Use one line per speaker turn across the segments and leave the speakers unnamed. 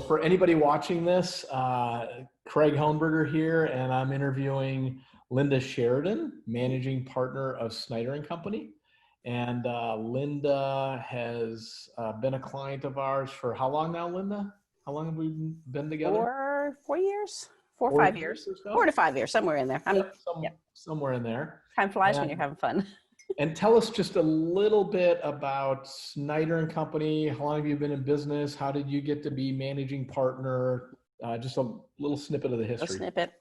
for anybody watching this, Craig Hohnberger here, and I'm interviewing Linda Sheridan, managing partner of Snyder Company. And Linda has been a client of ours for how long now, Linda? How long have we been together?
4 years, 4 or 5 years,
or so?
4 to 5 years, somewhere in there.
Somewhere in there.
Time flies when you're having fun.
And tell us just a little bit about Snyder and Company. How long have you been in business? How did you get to be managing partner? Just a little snippet of the history.
A snippet.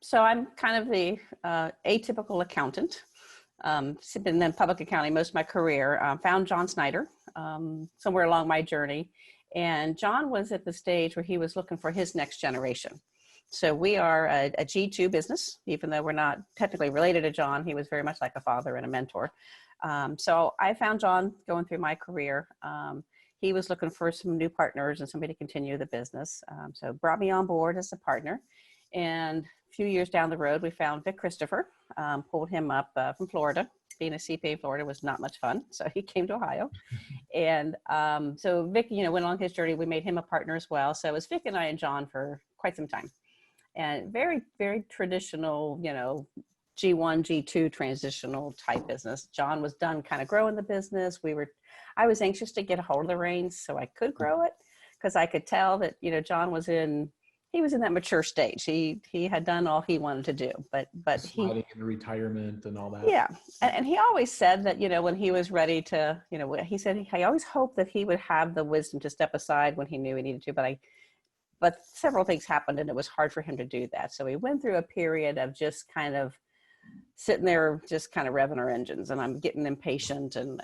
So I'm kind of the atypical accountant. Been in public accounting most of my career. Found John Snyder somewhere along my journey. And John was at the stage where he was looking for his next generation. So we are a G2 business, even though we're not technically related to John. He was very much like a father and a mentor. So I found John going through my career. He was looking for some new partners and somebody to continue the business. So brought me on board as a partner. And a few years down the road, we found Vic Christopher, pulled him up from Florida. Being a CPA in Florida was not much fun. So he came to Ohio. And so Vic, went along his journey. We made him a partner as well. So it was Vic and I and John for quite some time. And very, very traditional, G1, G2 transitional type business. John was done kind of growing the business. I was anxious to get a hold of the reins so I could grow it, because I could tell that, John was in that mature stage. He had done all he wanted to do, but
sliding into retirement and all that.
Yeah. And he always said that, when he was ready to, he said, he always hoped that he would have the wisdom to step aside when he knew he needed to, but several things happened and it was hard for him to do that. So we went through a period of just kind of sitting there, just kind of revving our engines, and I'm getting impatient and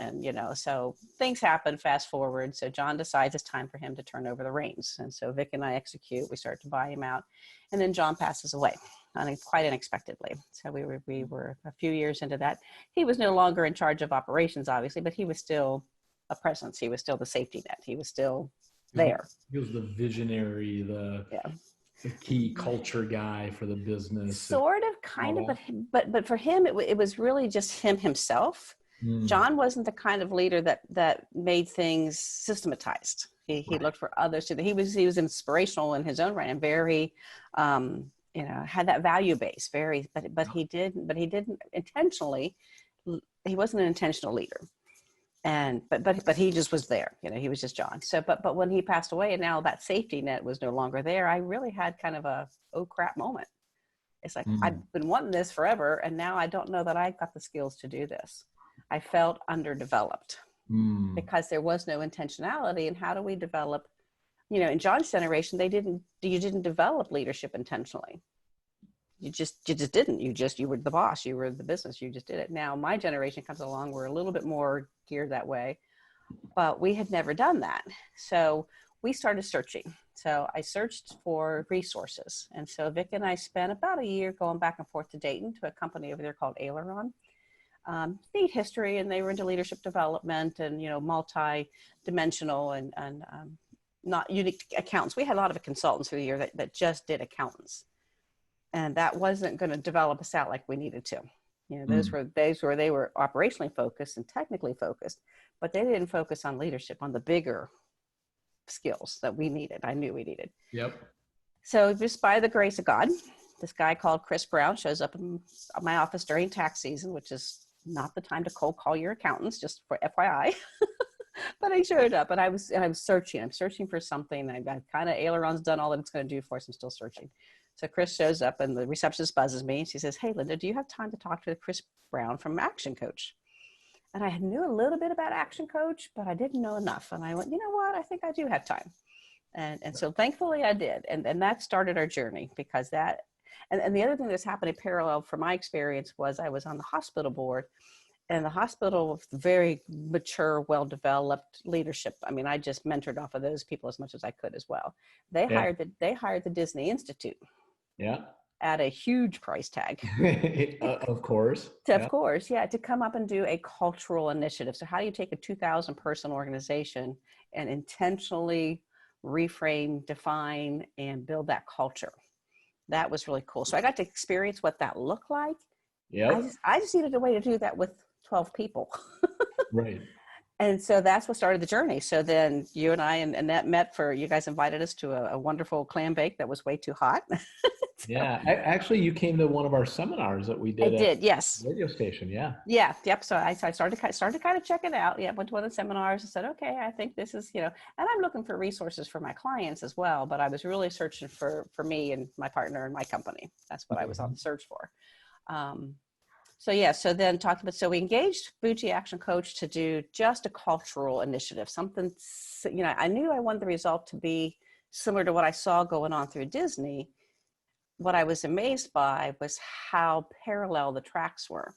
so things happen, fast forward. So John decides it's time for him to turn over the reins. And so Vic and I execute, we start to buy him out, and then John passes away quite unexpectedly. So we were a few years into that. He was no longer in charge of operations, obviously, but he was still a presence. He was still the safety net. He was still there.
He was the visionary, the key culture guy for the business.
Sort of, kind of, but for him, it was really just himself. John wasn't the kind of leader that made things systematized. He looked for others to. He was inspirational in his own right and very, had that value base. But he didn't intentionally. He wasn't an intentional leader. And but he just was there, he was just John. So but when he passed away and now that safety net was no longer there, I really had kind of a oh crap moment. It's like I've been wanting this forever, and now I don't know that I got the skills to do this. I felt underdeveloped because there was no intentionality. And how do we develop? In John's generation, you didn't develop leadership intentionally. You just didn't. You were the boss. You were the business. You just did it. Now my generation comes along. We're a little bit more geared that way, but we had never done that. So we started searching. So I searched for resources. And so Vic and I spent about a year going back and forth to Dayton to a company over there called Aileron. Neat history, and they were into leadership development and, multi-dimensional and not unique accountants. We had a lot of consultants through the year that just did accountants. And that wasn't going to develop us out like we needed to. Those were days where they were operationally focused and technically focused, but they didn't focus on leadership, on the bigger skills that we needed. I knew we needed.
Yep.
So just by the grace of God, this guy called Chris Brown shows up in my office during tax season, which is not the time to cold call your accountants, just for FYI. But I showed up, and I was searching. I'm searching for something. I kind of Aileron's done all that it's going to do for us. I'm still searching. So Chris shows up, and the receptionist buzzes me. And she says, "Hey, Linda, do you have time to talk to Chris Brown from ActionCOACH?" And I knew a little bit about ActionCOACH, but I didn't know enough. And I went, you know what? I think I do have time. And so thankfully I did. And that started our journey, because that, and the other thing that's happened in parallel from my experience was I was on the hospital board, and the hospital was very mature, well-developed leadership. I mean, I just mentored off of those people as much as I could as well. They hired the Disney Institute.
Yeah.
At a huge price tag.
Of course.
Of course, yeah, to come up and do a cultural initiative. So how do you take a 2,000 person organization and intentionally reframe, define, and build that culture? That was really cool. So I got to experience what that looked like.
Yeah.
I just needed a way to do that with 12 people.
Right.
And so that's what started the journey. So then you and I and Annette met you guys invited us to a wonderful clam bake that was way too hot.
Yeah. Actually, you came to one of our seminars that we
I
did at
did, yes.
the radio station. Yeah.
Yeah, yep. So I started to kind of check it out. Yeah, went to one of the seminars and said, okay, I think this is, and I'm looking for resources for my clients as well. But I was really searching for me and my partner and my company. That's what I was on the search for. So then so we engaged Bougie Action Coach to do just a cultural initiative, something, I knew I wanted the result to be similar to what I saw going on through Disney. What I was amazed by was how parallel the tracks were.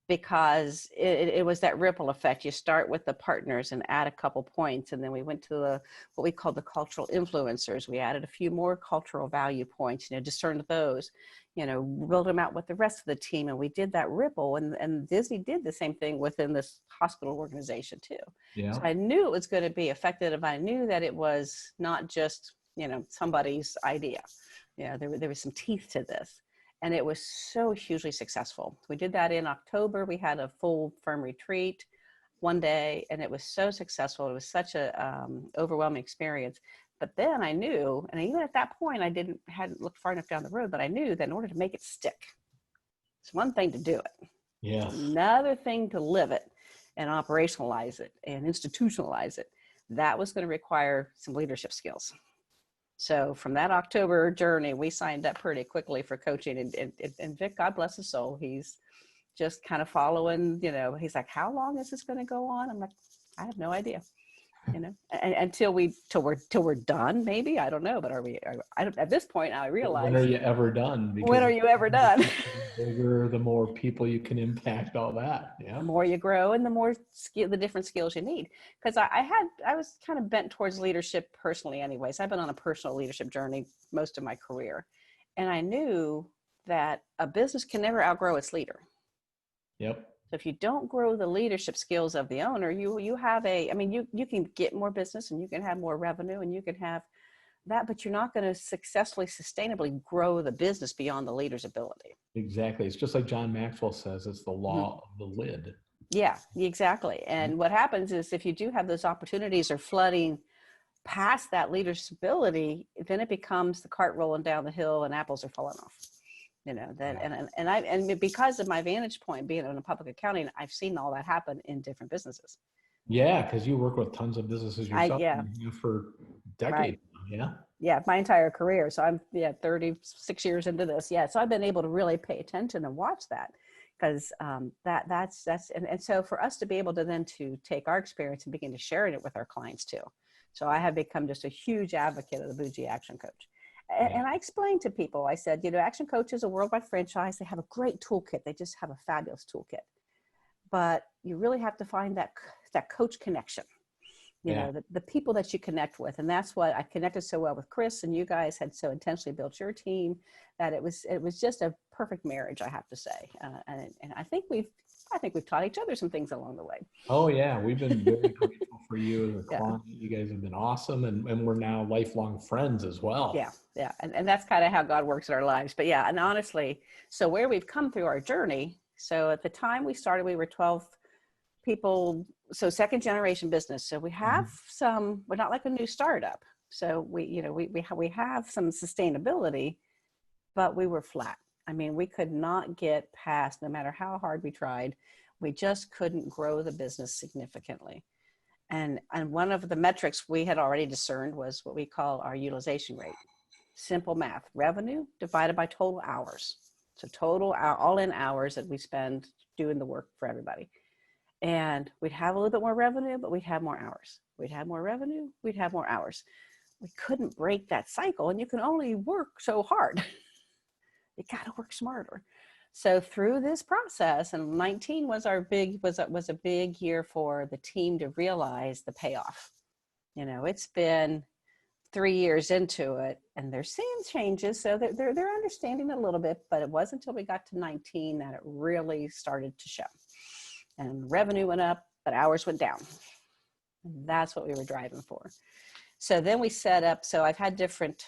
Because it was that ripple effect. You start with the partners and add a couple points. And then we went to what we called the cultural influencers. We added a few more cultural value points, discerned those, build them out with the rest of the team. And we did that ripple, and Disney did the same thing within this hospital organization too.
Yeah.
So I knew it was going to be effective. I knew that it was not just, somebody's idea. There was some teeth to this. And it was so hugely successful. We did that in October. We had a full firm retreat one day, and it was so successful. It was such a overwhelming experience. But then I knew, and even at that point, I hadn't looked far enough down the road, but I knew that in order to make it stick, it's one thing to do it.
Yes.
Another thing to live it and operationalize it and institutionalize it. That was going to require some leadership skills. So from that October journey, we signed up pretty quickly for coaching. And Vic, God bless his soul, he's just kind of following, he's like, how long is this going to go on? I'm like, I have no idea, until we're done, maybe. I don't know. But at this point, I realize.
When are you ever done?
Because when are you ever done?
The bigger, the more people you can impact, all that. Yeah.
The more you grow and the more the different skills you need. Because I was kind of bent towards leadership personally anyways. I've been on a personal leadership journey most of my career. And I knew that a business can never outgrow its leader.
Yep.
So if you don't grow the leadership skills of the owner, you have you can get more business and you can have more revenue and you can have that, but you're not going to successfully, sustainably grow the business beyond the leader's ability.
Exactly. It's just like John Maxwell says, it's the law of the lid.
Yeah, exactly. And what happens is if you do have those opportunities or flooding past that leader's ability, then it becomes the cart rolling down the hill and apples are falling off. And because of my vantage point being in a public accounting, I've seen all that happen in different businesses.
Yeah, because you work with tons of businesses yourself for decades. Right. Yeah.
Yeah, my entire career. So I'm 36 years into this. Yeah, so I've been able to really pay attention and watch that because that's so for us to be able to then to take our experience and begin to share it with our clients too. So I have become just a huge advocate of the Bougie Action Coach. And I explained to people, I said, Action Coach is a worldwide franchise. They have a great toolkit. They just have a fabulous toolkit. But you really have to find that coach connection, the people that you connect with. And that's what I connected so well with Chris, and you guys had so intentionally built your team that it was just a perfect marriage, I have to say. And I think we've taught each other some things along the way.
Oh yeah. We've been very grateful for you as a client. You guys have been awesome. And we're now lifelong friends as well.
Yeah. Yeah. And that's kind of how God works in our lives. But yeah. And honestly, so where we've come through our journey. So at the time we started, we were 12 people. So second generation business. So we have we're not like a new startup. So we have some sustainability, but we were flat. I mean, we could not get past, no matter how hard we tried, we just couldn't grow the business significantly. And one of the metrics we had already discerned was what we call our utilization rate. Simple math, revenue divided by total hours. So total all-in hours that we spend doing the work for everybody. And we'd have a little bit more revenue, but we'd have more hours. We'd have more revenue, we'd have more hours. We couldn't break that cycle, and you can only work so hard. You got to work smarter. So through this process, and 19 was a big year for the team to realize the payoff. It's been 3 years into it, and they're seeing changes, so they're understanding a little bit. But it wasn't until we got to 19 that it really started to show. And revenue went up, but hours went down. And that's what we were driving for. So then we set up, so I've had different,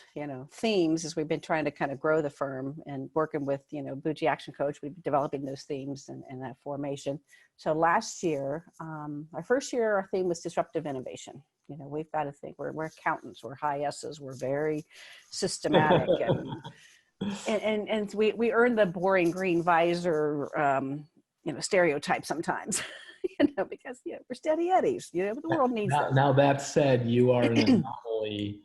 themes as we've been trying to kind of grow the firm and working with, Bougie Action Coach, we've been developing those themes and that formation. So last year, our first year, our theme was disruptive innovation. We've got to think, we're accountants, we're high S's, we're very systematic and we earn the boring green visor, stereotype sometimes. Because we're steady eddies. The world needs this.
Now that said, you are an anomaly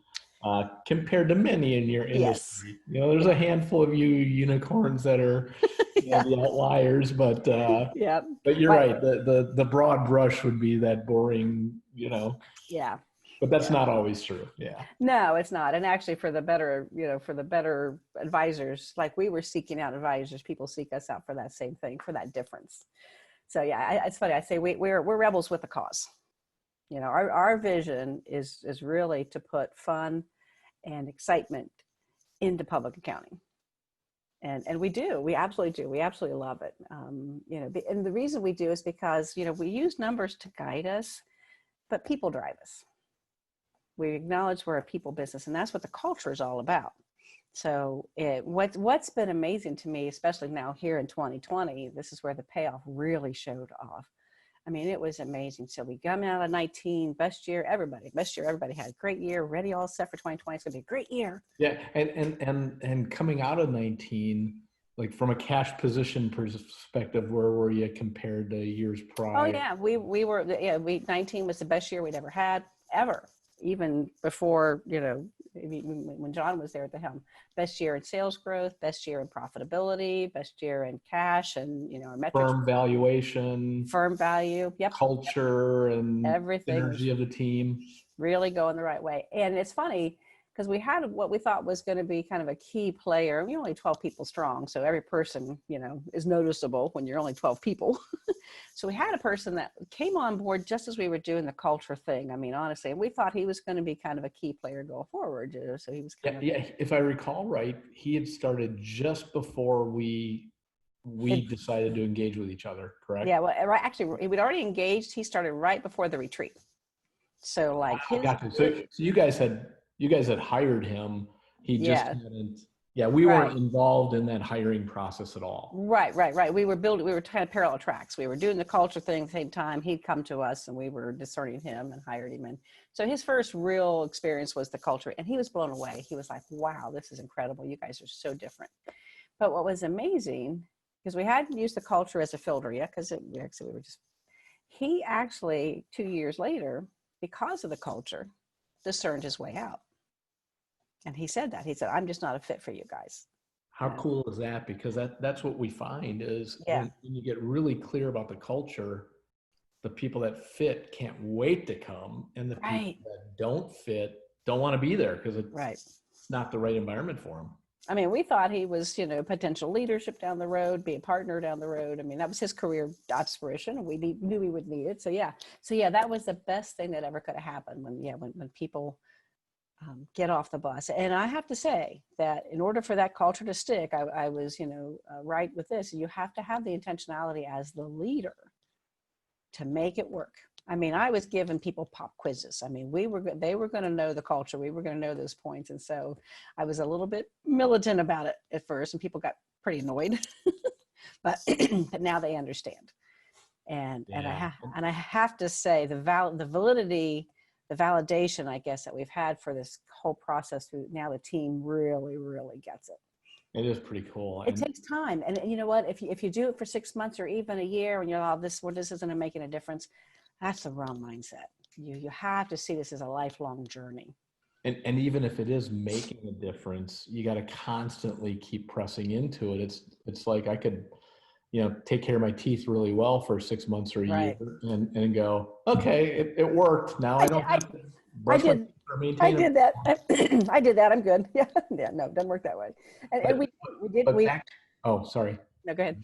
compared to many in your industry.
Yes.
There's a handful of you unicorns that are the outliers, but
yeah.
But you're right. The broad brush would be that boring,
Yeah.
But that's not always true. Yeah.
No, it's not. And actually, for the better advisors, like we were seeking out advisors, people seek us out for that same thing, for that difference. So yeah, it's funny. I say we're rebels with a cause. Our vision is really to put fun and excitement into public accounting, and we do. We absolutely do. We absolutely love it. And the reason we do is because we use numbers to guide us, but people drive us. We acknowledge we're a people business, and that's what the culture is all about. So what's been amazing to me, especially now here in 2020, this is where the payoff really showed off. I mean, it was amazing. So we come out of 19, best year, everybody had a great year, ready all set for 2020. It's gonna be a great year.
Yeah, and coming out of 19, like from a cash position perspective, where were you compared to years prior?
Oh yeah, we were, 19 was the best year we'd ever had, ever. Even before, when John was there at the helm. Best year in sales growth, best year in profitability, best year in cash, and our metrics.
Firm valuation.
Firm value. Yep.
Culture and
everything.
Energy of the team.
Really going the right way. And it's funny, because we had what we thought was going to be kind of a key player. We're only 12 people strong, so every person, is noticeable when you're only 12 people. So we had a person that came on board just as we were doing the culture thing. I mean, honestly, we thought he was going to be kind of a key player going forward. So he was kind of.
Yeah, if I recall right, he had started just before we decided to engage with each other, correct?
Yeah, well, actually, we'd already engaged. He started right before the retreat. So like
So you guys had hired him. He just hadn't. Yeah, we weren't involved in that hiring process at all.
Right. We were kind of parallel tracks. We were doing the culture thing at the same time. He'd come to us and we were discerning him and hired him. And so his first real experience was the culture, and he was blown away. He was like, wow, this is incredible. You guys are so different. But what was amazing, because we hadn't used the culture as a filter yet, because he actually 2 years later, because of the culture, discerned his way out. And he said, I'm just not a fit for you guys.
How cool is that? Because that's what we find is when you get really clear about the culture, the people that fit can't wait to come. And the people that don't fit don't want to be there because it's not the right environment for them.
I mean, we thought he was, potential leadership down the road, be a partner down the road. I mean, that was his career aspiration, and we knew we would need it. So yeah, that was the best thing that ever could have happened when people get off the bus. And I have to say that in order for that culture to stick, I was, right with this. You have to have the intentionality as the leader to make it work. I mean, I was giving people pop quizzes. I mean, they were going to know the culture. We were going to know those points. And so I was a little bit militant about it at first, and people got pretty annoyed, but now they understand. And I have to say the validity, the validation, I guess, that we've had for this whole process through now, the team really, really gets it.
It is pretty cool.
It takes time. And you know what, if you do it for 6 months or even a year and you're like, this isn't making a difference, that's the wrong mindset. You have to see this as a lifelong journey.
And even if it is making a difference, you got to constantly keep pressing into it. It's like I could, take care of my teeth really well for 6 months or a year and go, okay, it worked. Now I don't have to brush my teeth or maintain
I did that. I did that. I'm good. Yeah. No, it doesn't work that way. And we did.
Sorry.
No, go ahead.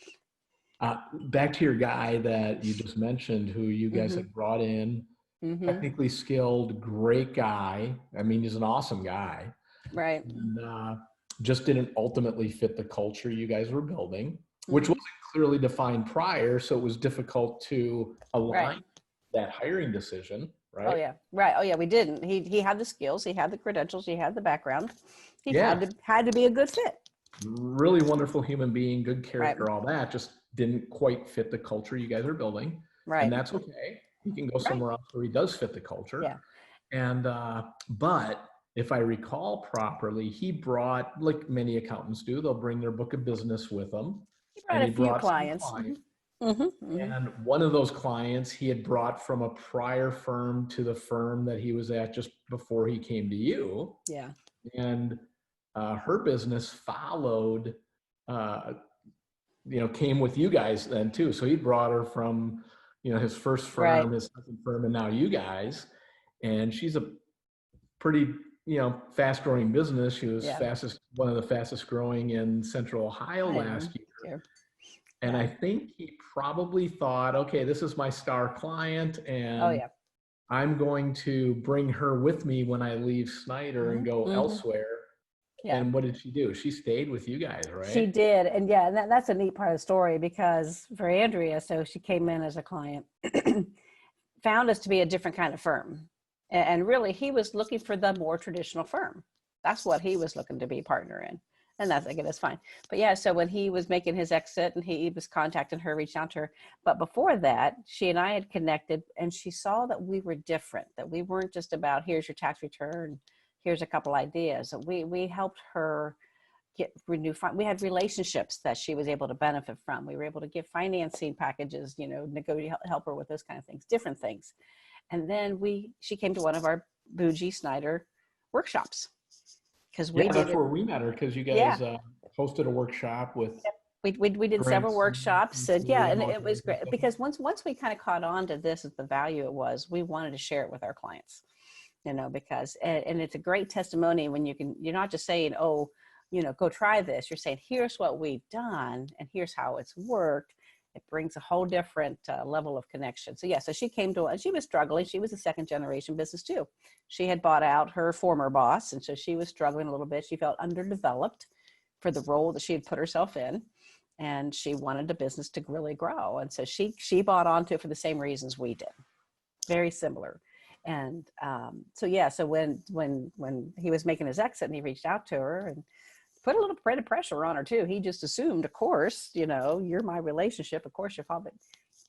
Back to your guy that you just mentioned, who you guys had brought in, technically skilled, great guy. I mean, he's an awesome guy.
Right.
And, just didn't ultimately fit the culture you guys were building, which wasn't clearly defined prior. So it was difficult to align that hiring decision.
Oh
right?
yeah, right. Oh yeah, we didn't. He had the skills, he had the credentials, he had the background. He
Yeah,
had to be a good fit.
really wonderful human being, good
Right.
character, all that, just didn't quite fit the culture you guys are building. And
Right.
that's okay. He can go
Right.
somewhere else where he does fit the culture.
Yeah.
And, but if I recall properly, he brought, like many accountants do, they'll bring their book of business with them.
He
And
brought a
he
few
brought some
clients.
clients.
Mm-hmm.
And one of those clients he had brought from a prior firm to the firm that he was at just before he came to you.
Yeah.
And her business followed, came with you guys then too. So he brought her from, his first
Right.
firm, his second firm, and now you guys. And she's a pretty, fast growing business. She was
Yeah.
one of the fastest growing in Central Ohio
I
last
know.
year.
Sure.
And
Yeah.
I think he probably thought, okay, this is my star client,
Oh
and
yeah.
I'm going to bring her with me when I leave Snyder and go
Mm-hmm.
elsewhere.
Yeah.
And what did she do? She stayed with you guys,
She
right?
did. And yeah, and that's a neat part of the story because for Andrea, so she came in as a client, found us to be a different kind of firm. And really, he was looking for the more traditional firm. That's what he was looking to be a partner in. And that's, again, that's fine. But yeah, so when he was making his exit and he was contacting her, reached out to her. But before that, she and I had connected and she saw that we were different, that we weren't just about here's your tax return, here's a couple ideas. We helped her get renew. We had relationships that she was able to benefit from. We were able to give financing packages, help her with those kind of things, different things. And then she came to one of our bougie Snyder workshops because we
Yeah,
did
that's
it.
where we met her, because you
Yeah.
guys hosted a workshop with
We did several
drinks
workshops and yeah,
and
and
all
it
kinds
was
of
great
stuff.
because once we kind of caught on to this, the value it was, we wanted to share it with our clients, because, and it's a great testimony when you're not just saying, oh, go try this. You're saying, here's what we've done and here's how it's worked. It brings a whole different level of connection. So yeah, so she came to us, she was struggling. She was a second generation business too. She had bought out her former boss. And so she was struggling a little bit. She felt underdeveloped for the role that she had put herself in. And she wanted the business to really grow. And so she bought onto it for the same reasons we did. Very similar. And so yeah, so when he was making his exit and he reached out to her and put a little bit of pressure on her too. He just assumed, of course, you're my relationship. Of course, you're probably,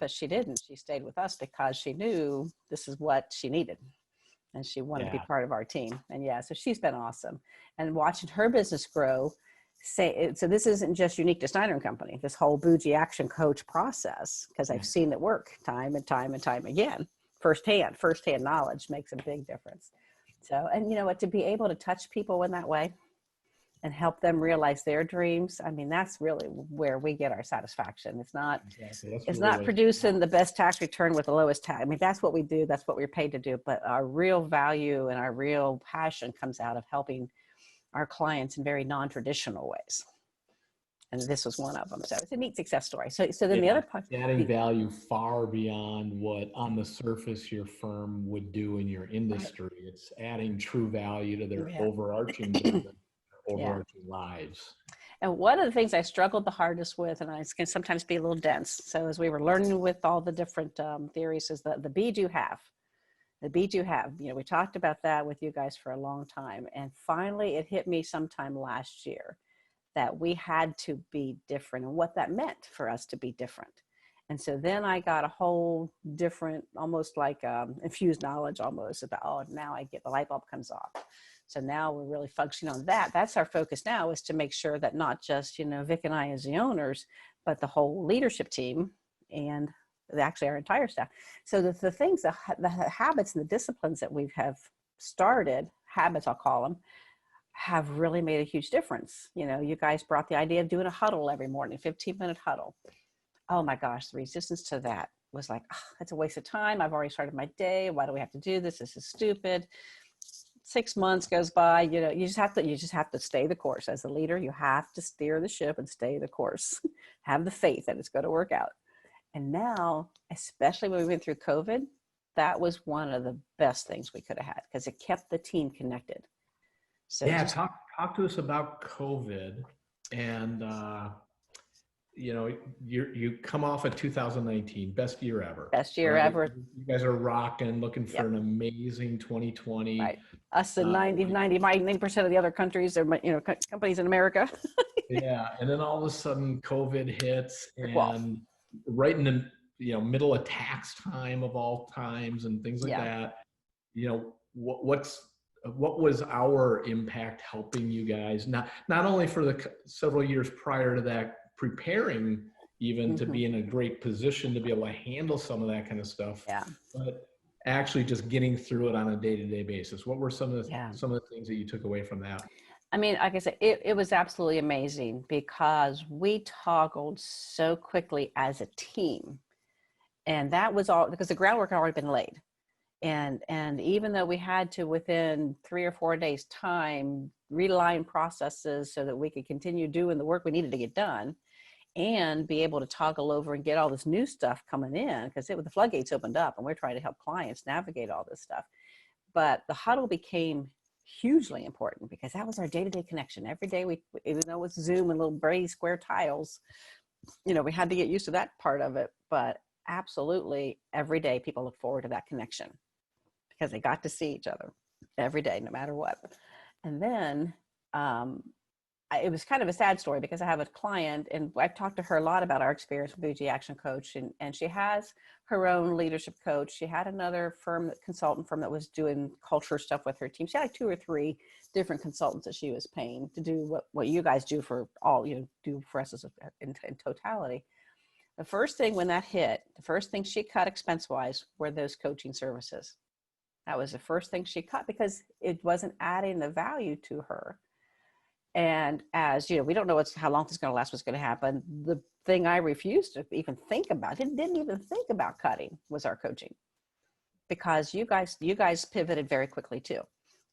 but she didn't. She stayed with us because she knew this is what she needed. And she wanted to be part of our team. And yeah, so she's been awesome. And watching her business grow, so this isn't just unique to Snyder Company, this whole bougie action coach process, because I've seen it work time and time and time again. Firsthand knowledge makes a big difference. So, and you know what, to be able to touch people in that way and help them realize their dreams. I mean, that's really where we get our satisfaction. It's not,
Exactly.
it's not producing the best tax return with the lowest tax. I mean, that's what we do. That's what we're paid to do. But our real value and our real passion comes out of helping our clients in very non-traditional ways. And this was one of them. So it's a neat success story. So then the other part,
adding value far beyond what on the surface your firm would do in your industry. Right. It's adding true value to their overarching business, overarching lives.
And one of the things I struggled the hardest with, and I can sometimes be a little dense. So as we were learning with all the different theories, is the be, do, have. The be, do, have. We talked about that with you guys for a long time. And finally, it hit me sometime last year that we had to be different and what that meant for us to be different. And so then I got a whole different, almost like infused knowledge almost about, oh, now I get the light bulb comes off. So now we're really functioning on that. That's our focus now, is to make sure that not just, Vic and I as the owners, but the whole leadership team and actually our entire staff. So the things, the habits and the disciplines that we have started, habits I'll call them, have really made a huge difference. You guys brought the idea of doing a huddle every morning, 15-minute huddle. Oh my gosh, the resistance to that was like, oh, that's a waste of time. I've already started my day. Why do we have to do this? This is stupid. 6 months goes by, you just have to stay the course. As a leader, you have to steer the ship and stay the course. Have the faith that it's going to work out. And now, especially when we went through COVID, that was one of the best things we could have had because it kept the team connected. So
talk to us about COVID and you come off of 2019, best year ever,
Best year
right?
ever.
You guys are rocking, looking for
Yep.
an amazing 2020.
Right. Us and 90% of the other countries are, companies in America.
Yeah, and then all of a sudden COVID hits,
Well,
and right in the middle of tax time of all times and things like
yeah.
that. What was our impact helping you guys, not only for the several years prior to that, preparing even to be in a great position to be able to handle some of that kind of stuff,
Yeah.
but actually just getting through it on a day-to-day basis? What were
Yeah.
some of the things that you took away from that?
I mean, like I said, it was absolutely amazing because we toggled so quickly as a team. And that was all because the groundwork had already been laid. And even though we had to, within 3 or 4 days time, realign processes so that we could continue doing the work we needed to get done and be able to toggle over and get all this new stuff coming in, because the floodgates opened up and we're trying to help clients navigate all this stuff. But the huddle became hugely important because that was our day-to-day connection. Every day, even though it's Zoom and little gray square tiles, we had to get used to that part of it. But absolutely, every day people look forward to that connection because they got to see each other every day, no matter what. And then it was kind of a sad story because I have a client and I've talked to her a lot about our experience with BG Action Coach, and she has her own leadership coach. She had another consultant firm that was doing culture stuff with her team. She had like 2 or 3 different consultants that she was paying to do what you guys do for all, do for us as in totality. The first thing when that hit, the first thing she cut expense-wise were those coaching services. That was the first thing she cut because it wasn't adding the value to her. And as you know, we don't know how long this is going to last, what's going to happen. The thing I refused to even think about, didn't even think about cutting, was our coaching, because you guys pivoted very quickly too.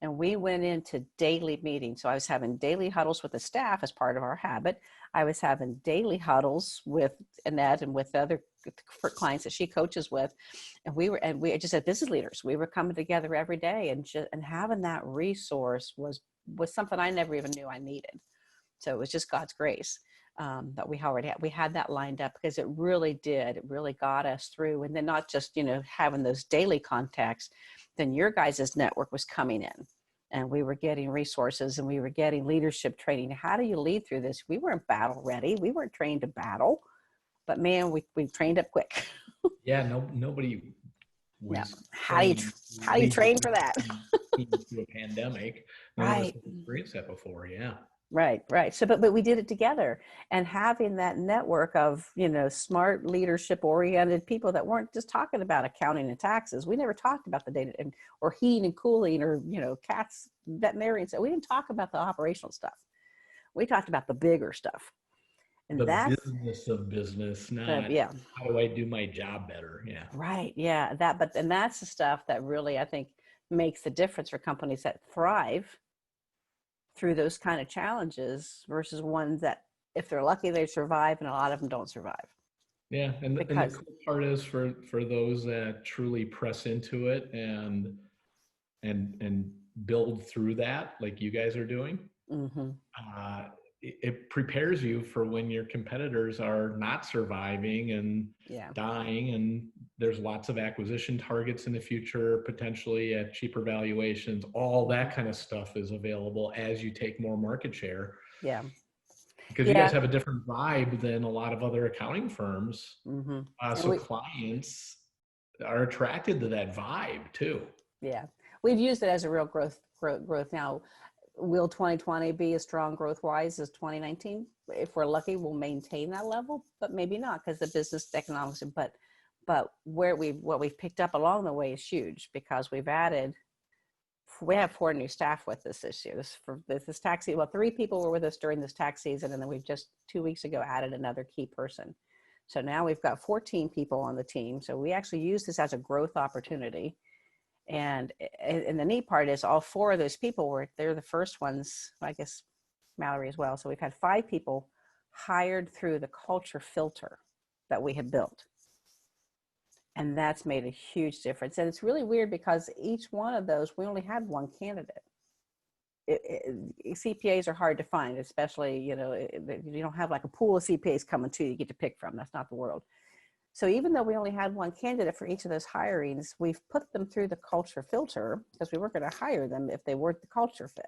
And we went into daily meetings. So I was having daily huddles with the staff as part of our habit. I was having daily huddles with Annette and with other clients that she coaches with. And we just said, business leaders, we were coming together every day, and having that resource was something I never even knew I needed. So it was just God's grace that we had that lined up, because it really got us through. And then not just, having those daily contacts, then your guys' network was coming in and we were getting resources and we were getting leadership training. How do you lead through this? We weren't battle ready. We weren't trained to battle, but man, we trained up quick.
Yeah, nobody was.
Yeah. How do you train for that?
Through a pandemic. None of us have experienced that before. Yeah.
Right. So, but we did it together, and having that network of, smart leadership oriented people that weren't just talking about accounting and taxes. We never talked about the data or heating and cooling or, cats, veterinarians. We didn't talk about the operational stuff. We talked about the bigger stuff. And
the
that's
business of business, not how do I do my job better? Yeah.
Right. Yeah. And that's the stuff that really, I think, makes the difference for companies that thrive through those kind of challenges versus ones that, if they're lucky, they survive, and a lot of them don't survive.
Yeah. And the cool part is for those that truly press into it and build through that, like you guys are doing, it prepares you for when your competitors are not surviving and dying, and there's lots of acquisition targets in the future, potentially at cheaper valuations. All that kind of stuff is available as you take more market share.
Yeah.
Because you guys have a different vibe than a lot of other accounting firms. So clients are attracted to that vibe too.
Yeah. We've used it as a real growth now. Will 2020 be as strong growth-wise as 2019? If we're lucky, we'll maintain that level, but maybe not, because the business economics. But what we've picked up along the way is huge, because we have 4 new staff with us this year. This tax season. Well, 3 people were with us during this tax season, and then we've just 2 weeks ago added another key person. So now we've got 14 people on the team. So we actually use this as a growth opportunity. And the neat part is all 4 of those people they're the first ones, I guess Mallory as well. So we've had 5 people hired through the culture filter that we have built. And that's made a huge difference. And it's really weird because each one of those, we only had 1 candidate. CPAs are hard to find, especially, you don't have like a pool of CPAs coming to you get to pick from. That's not the world. So even though we only had one candidate for each of those hirings, we've put them through the culture filter because we weren't going to hire them if they weren't the culture fit.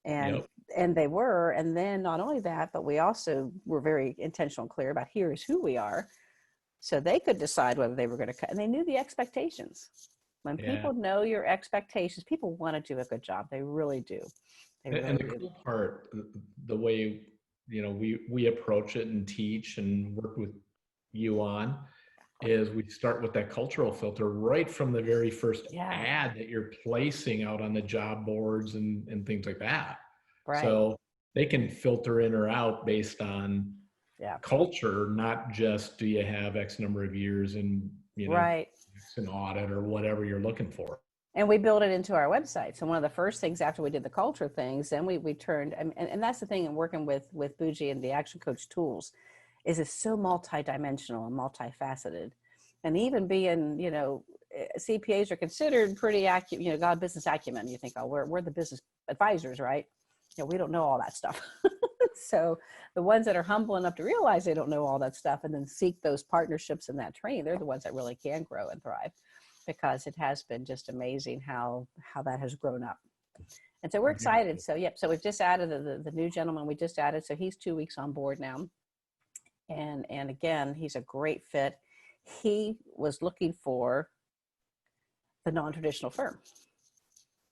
And they were. And then not only that, but we also were very intentional and clear about here is who we are. So they could decide whether they were going to cut, and they knew the expectations. When people know your expectations, people want to do a good job. They really do.
And the cool part, the way, we approach it and teach and work with you on is we start with that cultural filter right from the very first ad that you're placing out on the job boards and things like that.
Right.
So they can filter in or out based on culture, not just do you have X number of years in, an audit or whatever you're looking for.
And we built it into our website. So one of the first things after we did the culture things, then we turned, and that's the thing in working with Bougie and the ActionCOACH tools, is it's so multidimensional and multifaceted. And even being, CPAs are considered pretty accurate, got business acumen. You think, oh, we're the business advisors, right? We don't know all that stuff. So the ones that are humble enough to realize they don't know all that stuff and then seek those partnerships and that training, they're the ones that really can grow and thrive, because it has been just amazing how that has grown up. And so we're excited. So, so we've just added the new gentleman we just added. So he's 2 weeks on board now. And again, he's a great fit. He was looking for the non-traditional firm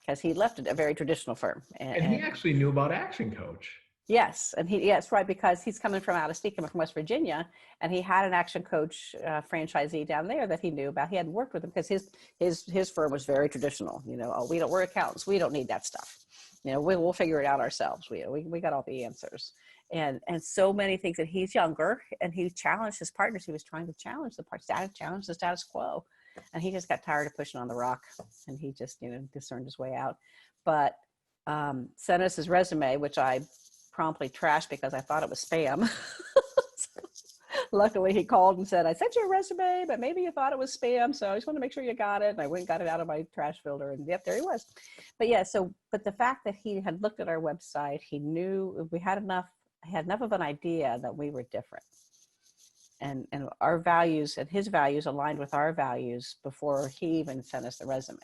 because he left a very traditional firm.
And he actually knew about ActionCOACH.
Yes. And yes, right. Because he's coming from West Virginia, and he had an ActionCOACH franchisee down there that he knew about. He hadn't worked with him because his firm was very traditional. We're accountants. We don't need that stuff. We'll figure it out ourselves. We got all the answers. And so many things. And he's younger, and he challenged his partners. He was trying to challenge the status quo. And he just got tired of pushing on the rock, and he just, discerned his way out. But sent us his resume, which I promptly trashed because I thought it was spam. Luckily, he called and said, I sent you a resume, but maybe you thought it was spam. So I just want to make sure you got it. And I went and got it out of my trash filter, and yep, there he was. But but the fact that he had looked at our website, he knew he had enough of an idea that we were different. And our values and his values aligned with our values before he even sent us the resume.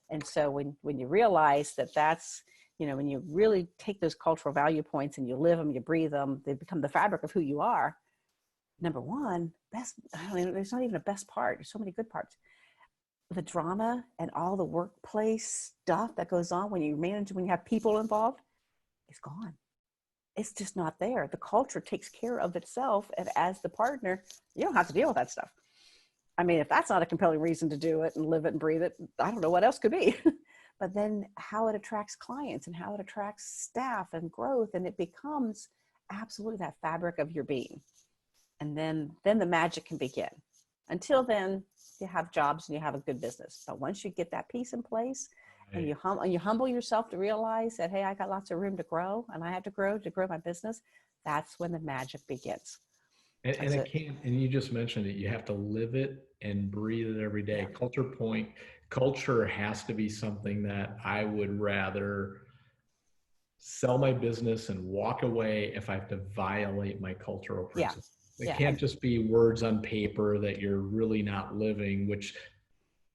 And so when you realize that's, when you really take those cultural value points and you live them, you breathe them, they become the fabric of who you are. Number one, there's not even a best part. There's so many good parts. The drama and all the workplace stuff that goes on when you have people involved, it's gone. It's just not there. The culture takes care of itself. And as the partner, you don't have to deal with that stuff. I mean, if that's not a compelling reason to do it and live it and breathe it, I don't know what else could be. But then how it attracts clients and how it attracts staff and growth. And it becomes absolutely that fabric of your being. And then the magic can begin. Until then, you have jobs and you have a good business. But once you get that piece in place, and you humble yourself to realize that, hey, I got lots of room to grow, and I have to grow my business. That's when the magic begins.
And you just mentioned it. You have to live it and breathe it every day. Yeah. Culture has to be something that I would rather sell my business and walk away if I have to violate my cultural principles. It can't just be words on paper that you're really not living, which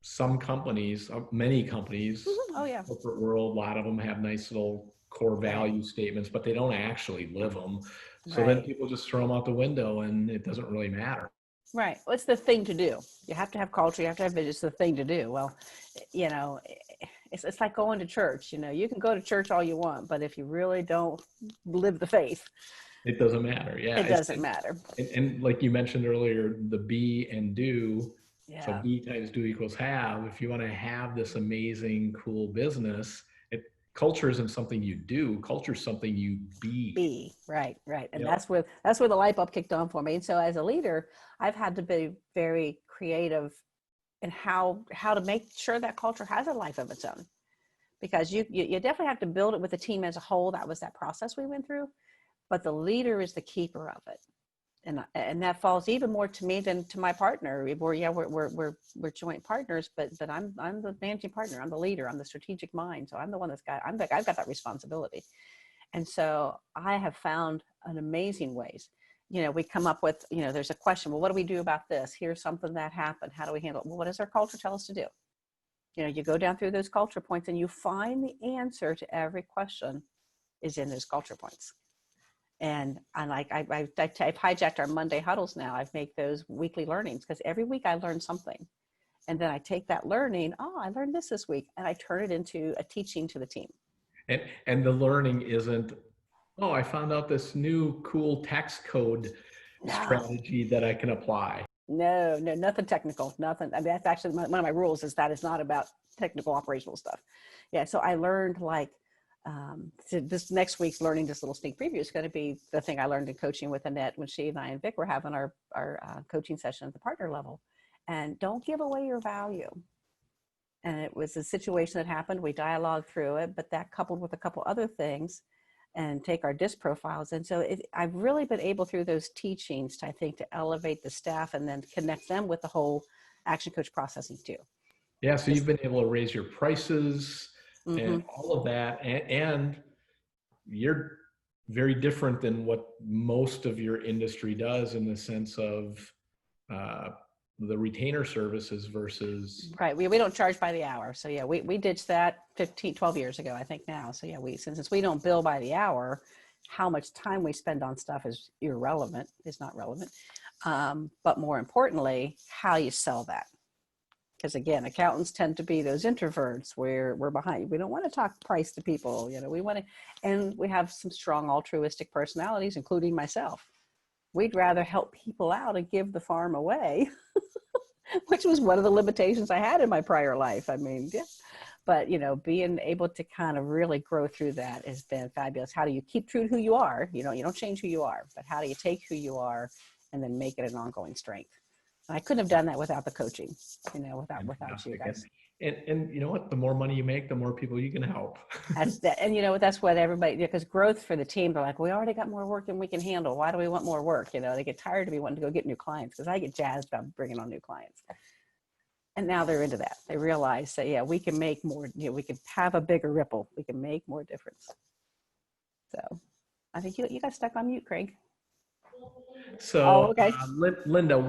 some companies, many companies, corporate world, a lot of them have nice little core value statements, but they don't actually live them. So then people just throw them out the window, and it doesn't really matter.
Right. Well, it's the thing to do. You have to have culture. You have to have vision. It's the thing to do. Well, it's like going to church. You can go to church all you want, but if you really don't live the faith,
it doesn't matter. Yeah.
It doesn't matter.
And like you mentioned earlier, the be and do. So be times do equals have. If you want to have this amazing, cool business, culture isn't something you do. Culture is something you be.
Right. And that's where the light bulb kicked on for me. And so as a leader, I've had to be very creative in how to make sure that culture has a life of its own. Because you definitely have to build it with the team as a whole. That was that process we went through. But the leader is the keeper of it. And that falls even more to me than to my partner. We're joint partners, but I'm the managing partner. I'm the leader. I'm the strategic mind. So I'm the one I've got that responsibility. And so I have found an amazing ways. We come up with, there's a question. Well, what do we do about this? Here's something that happened. How do we handle it? Well, what does our culture tell us to do? You go down through those culture points and you find the answer to every question is in those culture points. And I've hijacked our Monday huddles now. I've made those weekly learnings because every week I learn something. And then I take that learning, I learned this week, and I turn it into a teaching to the team.
And the learning isn't, I found out this new cool tax code strategy that I can apply.
No, nothing technical, nothing. I mean, that's actually one of my rules is that it's not about technical operational stuff. Yeah, so I learned so this next week's learning, this little sneak preview is going to be the thing I learned in coaching with Annette when she and I and Vic were having our coaching session at the partner level. And don't give away your value. And it was a situation that happened. We dialogued through it, but that coupled with a couple other things and take our DISC profiles. And so I've really been able through those teachings to, I think, to elevate the staff and then connect them with the whole Action Coach processing too.
Yeah. So you've been able to raise your prices and all of that. And you're very different than what most of your industry does in the sense of the retainer services versus.
Right. We don't charge by the hour. So yeah, we ditched that 12 years ago, I think now. So yeah, since we don't bill by the hour, how much time we spend on stuff is irrelevant. It's not relevant. But more importantly, how you sell that. Because again, accountants tend to be those introverts where we're behind. We don't want to talk price to people. We want to, and we have some strong altruistic personalities, including myself. We'd rather help people out and give the farm away, which was one of the limitations I had in my prior life. I mean, yeah. But, being able to kind of really grow through that has been fabulous. How do you keep true to who you are? You don't change who you are, but how do you take who you are and then make it an ongoing strength? I couldn't have done that without the coaching, without you guys.
And you know what? The more money you make, the more people you can help.
And that's what everybody, because growth for the team, they're like, we already got more work than we can handle. Why do we want more work? They get tired of me wanting to go get new clients because I get jazzed about bringing on new clients. And now they're into that. They realize that, yeah, we can make more, we can have a bigger ripple. We can make more difference. So I think you got stuck on mute, Craig.
So,
okay.
Linda,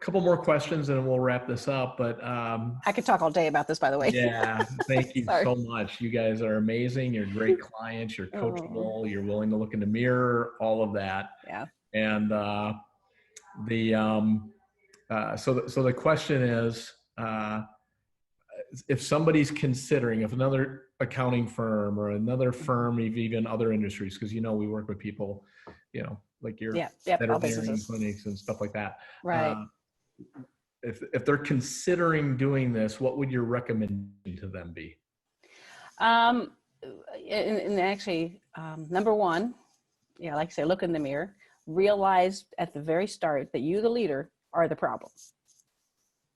couple more questions and we'll wrap this up, but
I could talk all day about this, by the way.
Yeah, thank you so much. You guys are amazing. You're great clients. You're coachable. You're willing to look in the mirror, all of that.
Yeah.
And so the question is, if somebody's considering, if another accounting firm or another firm, even other industries, because we work with people, like your veterinary clinics and stuff like that.
Right.
If they're considering doing this, what would your recommendation to them be?
And actually, number one, like I say, look in the mirror, realize at the very start that you, the leader, are the problem.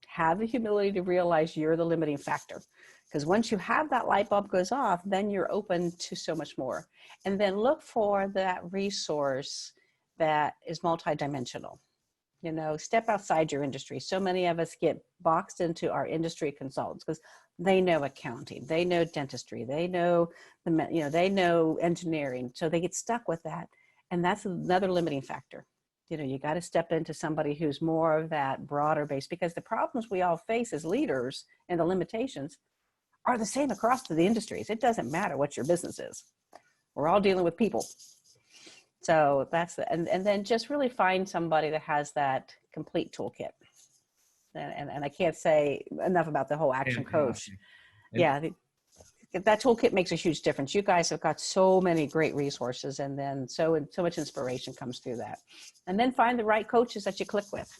Have the humility to realize you're the limiting factor. Because once you have that light bulb goes off, then you're open to so much more. And then look for that resource that is multidimensional. Step outside your industry. So many of us get boxed into our industry consultants because they know accounting, they know dentistry, they know they know engineering. So they get stuck with that. And that's another limiting factor. You got to step into somebody who's more of that broader base, because the problems we all face as leaders and the limitations are the same across the industries. It doesn't matter what your business is. We're all dealing with people. So that's and then just really find somebody that has that complete toolkit. And I can't say enough about the whole ActionCOACH. Yeah, that toolkit makes a huge difference. You guys have got so many great resources, and then so much inspiration comes through that. And then find the right coaches that you click with.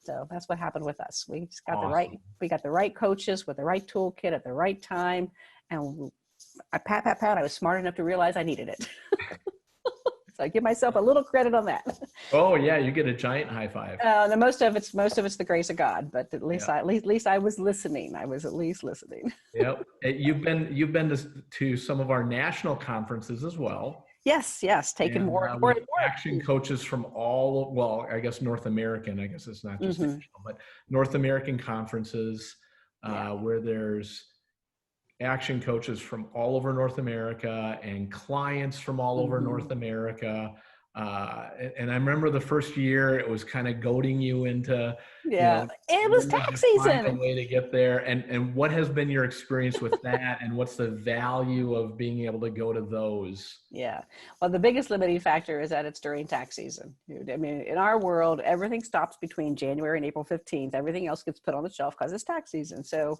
So that's what happened with us. We just got we got the right coaches with the right toolkit at the right time. And pat, I was smart enough to realize I needed it. So I give myself a little credit on that.
Oh yeah, you get a giant high five.
Most of it's the grace of God, but at least at least I was listening. I was at least listening.
Yep. You've been to some of our national conferences as well.
Yes, yes, taking
And
more and more
with
and
action
more.
coaches from all, well, I guess North American, I guess it's not just
Mm-hmm.
national, but North American conferences
Yeah.
where there's action coaches from all over North America and clients from all over
Mm-hmm.
North America. And I remember the first year it was kind of goading you into,
Yeah. It was
Linda,
tax
just find a
season.
way to get there. And what has been your experience with that? And what's the value of being able to go to those?
Yeah. Well, the biggest limiting factor is that it's during tax season. I mean, in our world, everything stops between January and April 15th. Everything else gets put on the shelf because it's tax season. So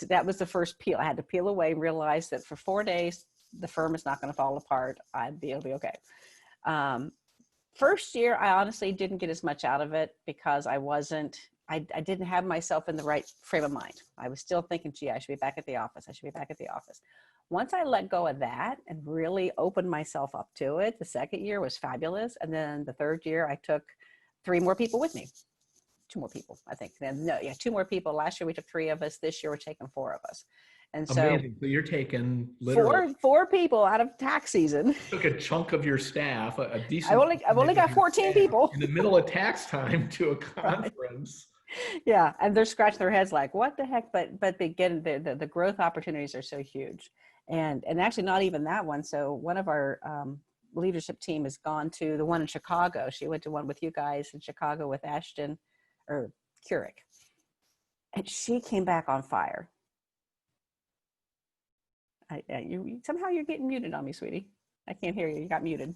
that was the first peel. I had to peel away and realize that for 4 days, the firm is not going to fall apart. It'll be okay. First year, I honestly didn't get as much out of it because I didn't have myself in the right frame of mind. I was still thinking, gee, I should be back at the office. I should be back at the office. Once I let go of that and really opened myself up to it, the second year was fabulous. And then the third year, I took 3 more people with me. 2 more people, I think. No, yeah, 2 more people. Last year, we took 3 of us. This year, we're taking 4 of us. And so
Amazing. So you're taking literally
four people out of tax season.
took a chunk of your staff, a
I've
decent
only
percentage of
got
your
14
staff
people.
in the middle of tax time to a
Right.
conference.
Yeah, and they're scratching their heads like, what the heck? But again, the growth opportunities are so huge, and actually not even that one. So one of our leadership team has gone to the one in Chicago. She went to one with you guys in Chicago with Ashton or Keurig, and she came back on fire. Somehow you're getting muted on me, sweetie. I can't hear you. You got muted.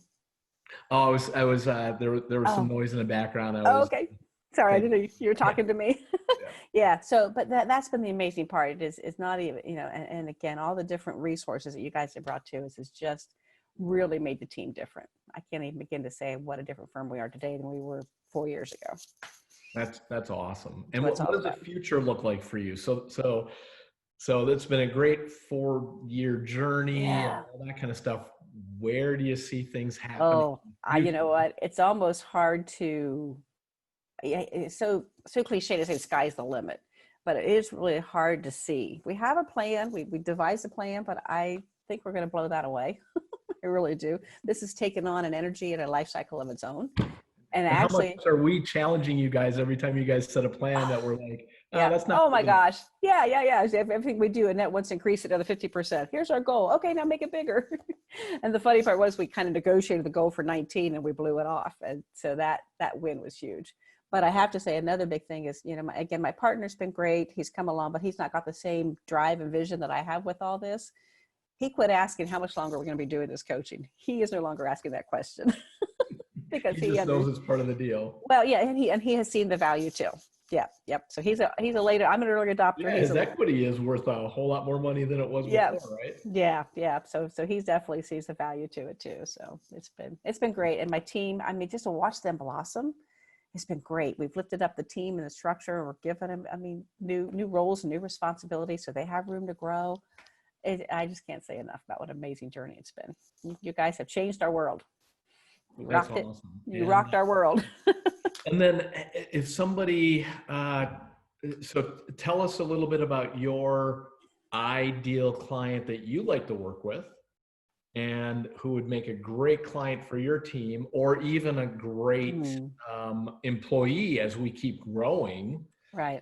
Oh, there was some
Oh,
noise in the background. I
oh,
was
okay. Sorry, I
taking,
didn't know you were
yeah,
talking to me.
yeah.
Yeah. So, but that's been the amazing part. It's not even, and again, all the different resources that you guys have brought to us has just really made the team different. I can't even begin to say what a different firm we are today than we were 4 years ago.
That's awesome.
That's
And
what it's
what
all
does the
about.
future look like for you? So it's been a great 4-year journey and
Yeah.
all that kind of stuff. Where do you see things happening
Oh,
in the
you
future?
know what? It's almost hard to, yeah, it's so cliche to say the sky's the limit, but it is really hard to see. We have a plan. We devised a plan, but I think we're going to blow that away. I really do. This has taken on an energy and a life cycle of its own. And
And how much
actually,
are we challenging you guys every time you guys set a plan that we're like, oh,
yeah.
that's not
Oh my
big enough.
gosh. Yeah, yeah, yeah. Everything we do, and that once increase it another 50%. Here's our goal. Okay, now make it bigger. And the funny part was we kind of negotiated the goal for 19 and we blew it off. And so that win was huge. But I have to say another big thing is, my partner's been great. He's come along, but he's not got the same drive and vision that I have with all this. He quit asking how much longer we're going to be doing this coaching. He is no longer asking that question because
He
he
just knows
understands.
it's part of the deal.
Well, yeah, and he has seen the value too. Yeah, yep. So he's a later. I'm an early adopter.
Yeah,
He's
his
a later.
equity is worth a whole lot more money than it was
Yeah,
before, right?
yeah, yeah. So he's definitely sees the value to it too. So it's been great, and my team. I mean, just to watch them blossom, it's been great. We've lifted up the team and the structure. We're giving them, new roles and new responsibilities, so they have room to grow. I just can't say enough about what an amazing journey it's been. You guys have changed our world. You
That's
rocked it.
awesome.
You rocked our world.
And then if somebody, so tell us a little bit about your ideal client that you like to work with and who would make a great client for your team or even a great employee as we keep growing.
Right.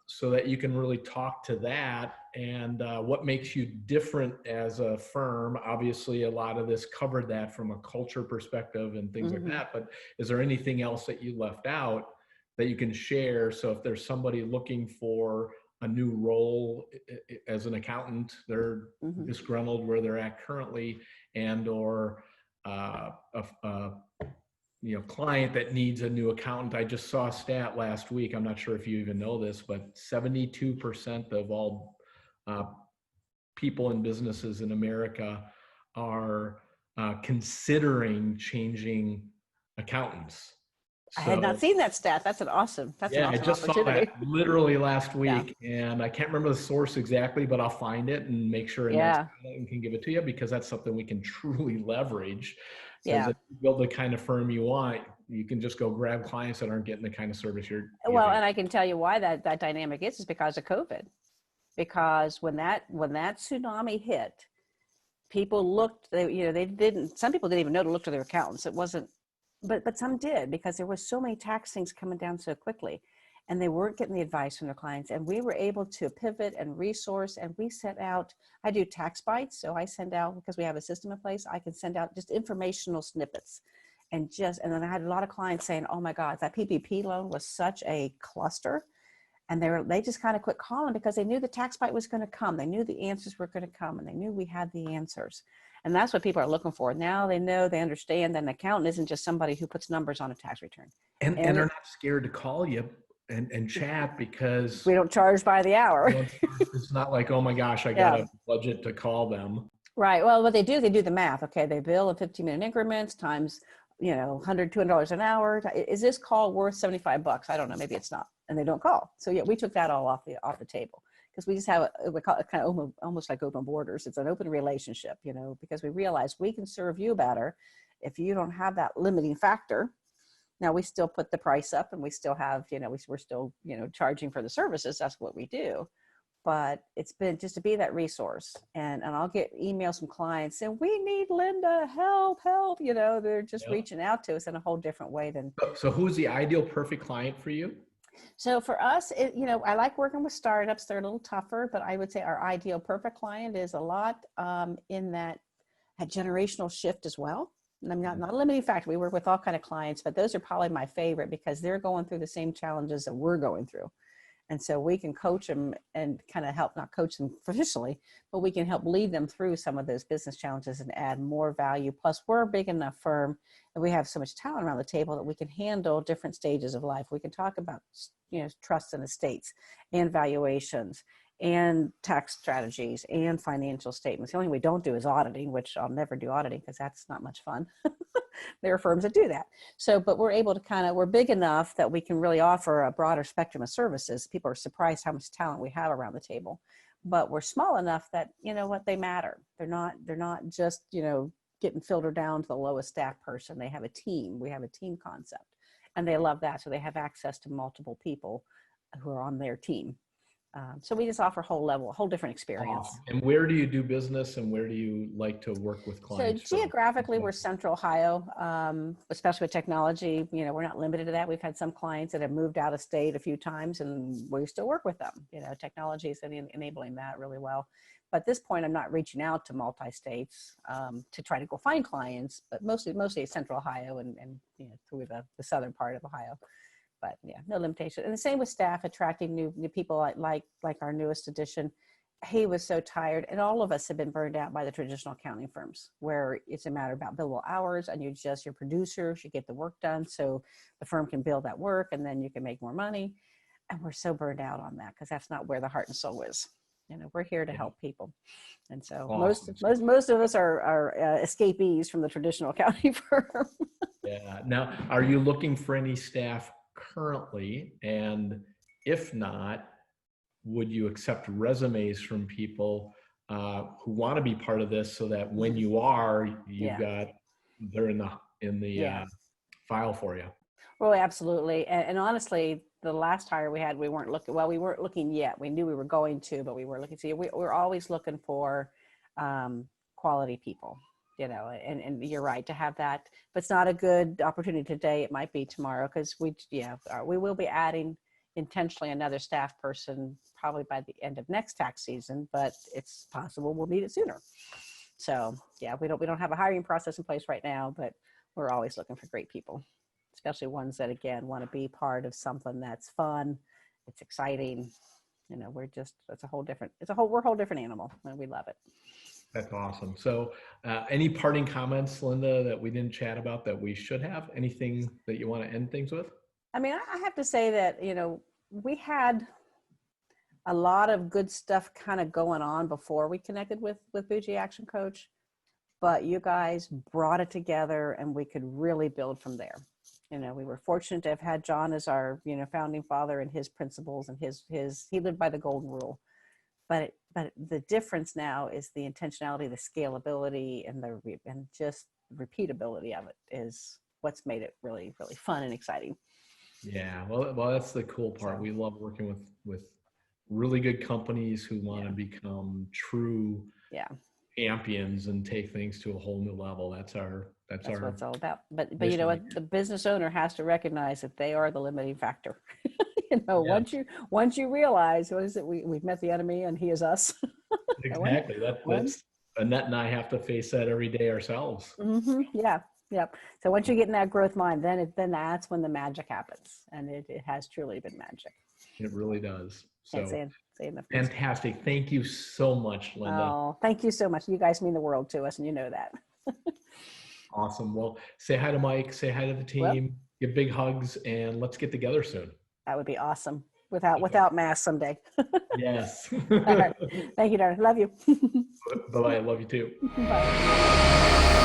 So that you can really talk to that and what makes you different as a firm. Obviously, a lot of this covered that from a culture perspective and things like that, but is there anything else that you left out that you can share? So if there's somebody looking for a new role as an accountant, they're disgruntled where they're at currently, and or client that needs a new accountant. I just saw a stat last week. I'm not sure if you even know this, but 72% of all people and businesses in America are considering changing accountants.
I had not
So
seen that stat. That's an awesome
yeah, I just saw
opportunity.
that literally last
Yeah.
week, and I can't remember the source exactly, but I'll find it and make sure and
Yeah.
can give it to you, because that's something we can truly leverage. Because
Yeah.
if you build the kind of firm you want, you can just go grab clients that aren't getting the kind of service you're
Well,
giving.
and I can tell you why that dynamic is because of COVID. Because when that tsunami hit, people looked, they didn't, some people didn't even know to look to their accountants. It wasn't, but some did, because there was so many tax things coming down so quickly, and they weren't getting the advice from their clients. And we were able to pivot and resource, and we sent out, I do tax bites. So I send out, because we have a system in place, I can send out just informational snippets. And then I had a lot of clients saying, oh my God, that PPP loan was such a cluster. And they just kind of quit calling, because they knew the tax bite was going to come. They knew the answers were going to come, and they knew we had the answers. And that's what people are looking for. Now they know, they understand that an accountant isn't just somebody who puts numbers on a tax return.
And they're not scared to call you and chat, because
we don't charge by the hour.
It's not like, oh my gosh, I got a budget to call them.
Right. Well, what they do the math. Okay. They bill in 15-minute increments times, $100, $200 an hour. Is this call worth $75? I don't know. Maybe it's not. And they don't call. So yeah, we took that all off the table, because we just have we call it kind of almost like open borders. It's an open relationship, because we realize we can serve you better if you don't have that limiting factor. Now we still put the price up, and we still have, we're still, charging for the services. That's what we do. But it's been just to be that resource. And I'll get emails from clients saying, we need Linda, help. They're just reaching out to us in a whole different way than.
So who's the ideal perfect client for you?
So for us, I like working with startups. They're a little tougher, but I would say our ideal perfect client is a lot in that generational shift as well. And I'm not a limiting factor. We work with all kind of clients, but those are probably my favorite, because they're going through the same challenges that we're going through. And so we can coach them and kind of help, not coach them professionally, but we can help lead them through some of those business challenges and add more value. Plus, we're a big enough firm, and we have so much talent around the table that we can handle different stages of life. We can talk about, trusts and estates and valuations and tax strategies and financial statements. The only thing we don't do is auditing, which I'll never do auditing, because that's not much fun. There are firms that do that. So, but we're able to we're big enough that we can really offer a broader spectrum of services. People are surprised how much talent we have around the table, but we're small enough that, they matter. They're not just, getting filtered down to the lowest staff person. They have a team. We have a team concept, and they love that. So they have access to multiple people who are on their team. So we just offer a whole different experience.
And where do you do business, and where do you like to work with clients?
So geographically, we're Central Ohio, especially with technology. We're not limited to that. We've had some clients that have moved out of state a few times, and we still work with them. Technology is enabling that really well. But at this point, I'm not reaching out to multi-states to try to go find clients, but mostly Central Ohio and through the southern part of Ohio. But yeah, no limitation. And the same with staff, attracting new people like our newest addition. He was so tired, and all of us have been burned out by the traditional accounting firms, where it's a matter about billable hours, and your producers, you get the work done so the firm can bill that work, and then you can make more money. And we're so burned out on that, because that's not where the heart and soul is. We're here to help people. And so most of us are escapees from the traditional accounting firm.
Yeah. Now, are you looking for any staff currently? And if not, would you accept resumes from people who want to be part of this, so that when you are, they're in the file for you?
Well, absolutely. And honestly, the last hire we had, we weren't looking yet. We knew we were going to, but we weren't looking. So we're always looking for quality people. And you're right to have that, but it's not a good opportunity today. It might be tomorrow, because we will be adding intentionally another staff person probably by the end of next tax season, but it's possible we'll need it sooner. So yeah, we don't have a hiring process in place right now, but we're always looking for great people, especially ones that, again, want to be part of something that's fun. It's exciting. We're a whole different animal, and we love it.
That's awesome. So any parting comments, Linda, that we didn't chat about that we should have? Anything that you want to end things with?
I mean, I have to say that, we had a lot of good stuff kind of going on before we connected with Bougie Action Coach, but you guys brought it together, and we could really build from there. We were fortunate to have had John as our, founding father, and his principles, and he lived by the golden rule. But the difference now is the intentionality, the scalability, and just repeatability of it is what's made it really, really fun and exciting.
Yeah, well, that's the cool part. We love working with really good companies who want to become true champions and take things to a whole new level. That's
what it's all about. But you
mission
know what?
here.
The business owner has to recognize that they are the limiting factor. You know,
Yes.
once you realize, what is it? We've met the enemy and he is us.
Exactly. That's Annette and I have to face that every day ourselves.
Yeah. Yep. So once you get in that growth mind, then that's when the magic happens, and it has truly been magic.
It really does.
Can't
So
say enough.
fantastic. Thank you so much, Linda.
Oh, thank you so much. You guys mean the world to us, and you know that.
Awesome. Well, say hi to Mike, say hi to the team, give big hugs, and let's get together soon.
That would be awesome. Without masks someday.
Yes.
All right. Thank you, darling. Love you.
Bye-bye. I love you too.
Bye.